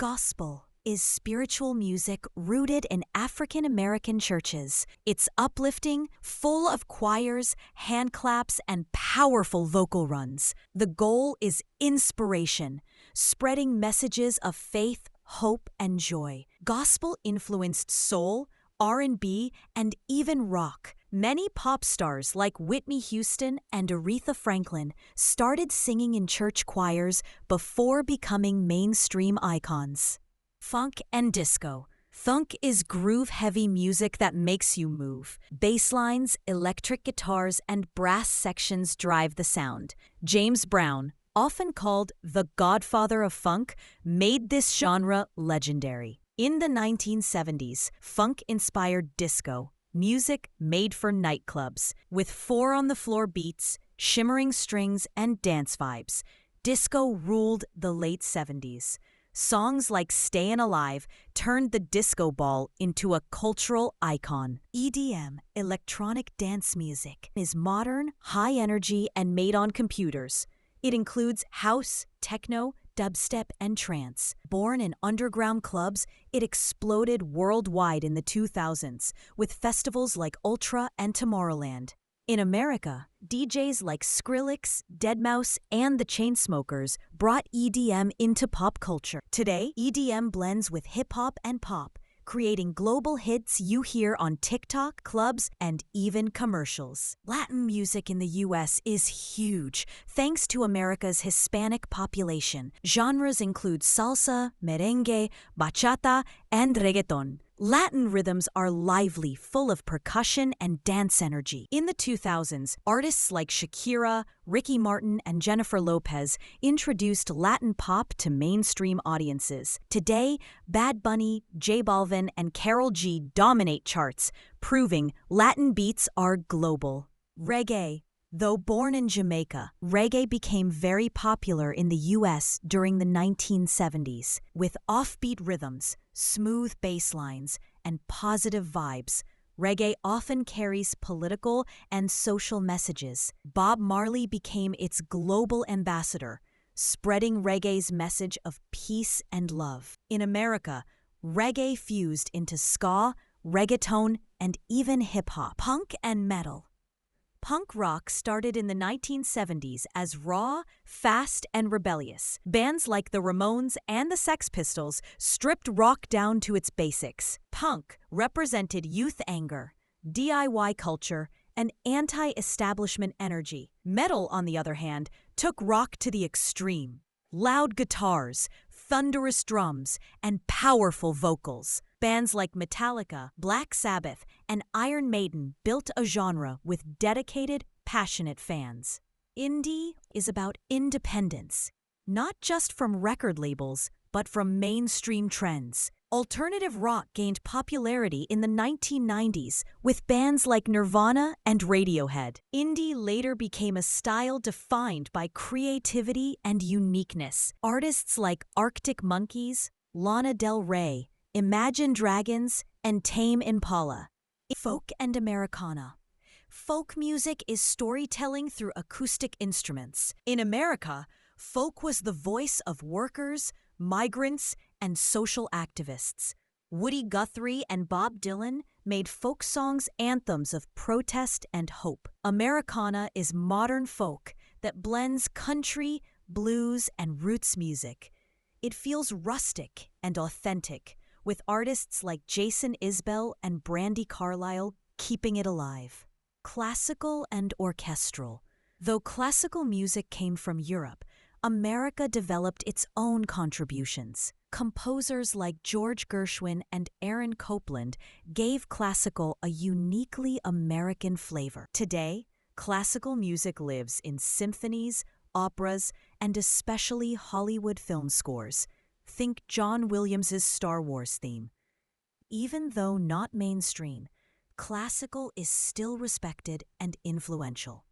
Gospel is spiritual music rooted in African American churches. It's uplifting, full of choirs, hand claps, and powerful vocal runs. The goal is inspiration, spreading messages of faith, hope, and joy. Gospel influenced soul, R&B, and even rock. Many pop stars like Whitney Houston and Aretha Franklin started singing in church choirs before becoming mainstream icons. Funk and disco. Funk is groove-heavy music that makes you move. Bass lines, electric guitars, and brass sections drive the sound. James Brown, often called the godfather of funk, made this genre legendary. In the 1970s, funk inspired disco, music made for nightclubs. With four-on-the-floor beats, shimmering strings, and dance vibes, disco ruled the late 70s. Songs like Stayin' Alive turned the disco ball into a cultural icon. EDM, electronic dance music, is modern, high-energy, and made on computers. It includes house, techno, dubstep, and trance. Born in underground clubs, it exploded worldwide in the 2000s, with festivals like Ultra and Tomorrowland. In America, DJs like Skrillex, deadmau5, and the Chainsmokers brought EDM into pop culture. Today, EDM blends with hip-hop and pop, creating global hits you hear on TikTok, clubs, and even commercials. Latin music in the U.S. is huge, thanks to America's Hispanic population. Genres include salsa, merengue, bachata, and reggaeton. Latin rhythms are lively, full of percussion and dance energy. In the 2000s, artists like Shakira, Ricky Martin, and Jennifer Lopez introduced Latin pop to mainstream audiences. Today, Bad Bunny, J Balvin, and Karol G dominate charts, proving Latin beats are global. Reggae. Though born in Jamaica, reggae became very popular in the U.S. during the 1970s. With offbeat rhythms, smooth bass lines, and positive vibes, reggae often carries political and social messages. Bob Marley became its global ambassador, spreading reggae's message of peace and love. In America, reggae fused into ska, reggaeton, and even hip-hop. Punk and metal. Punk rock started in the 1970s as raw, fast, and rebellious. Bands like the Ramones and the Sex Pistols stripped rock down to its basics. Punk represented youth anger, DIY culture, and anti-establishment energy. Metal, on the other hand, took rock to the extreme. Loud guitars, thunderous drums, and powerful vocals. Bands like Metallica, Black Sabbath, and Iron Maiden built a genre with dedicated, passionate fans. Indie is about independence, not just from record labels, but from mainstream trends. Alternative rock gained popularity in the 1990s with bands like Nirvana and Radiohead. Indie later became a style defined by creativity and uniqueness. Artists like Arctic Monkeys, Lana Del Rey, Imagine Dragons, and Tame Impala. Folk and Americana. Folk music is storytelling through acoustic instruments. In America, folk was the voice of workers, migrants, and social activists. Woody Guthrie and Bob Dylan made folk songs anthems of protest and hope. Americana is modern folk that blends country, blues, and roots music. It feels rustic and authentic, with artists like Jason Isbell and Brandi Carlile keeping it alive. Classical and orchestral. Though classical music came from Europe, America developed its own contributions. Composers like George Gershwin and Aaron Copland gave classical a uniquely American flavor. Today, classical music lives in symphonies, operas, and especially Hollywood film scores. Think John Williams' Star Wars theme. Even though not mainstream, classical is still respected and influential.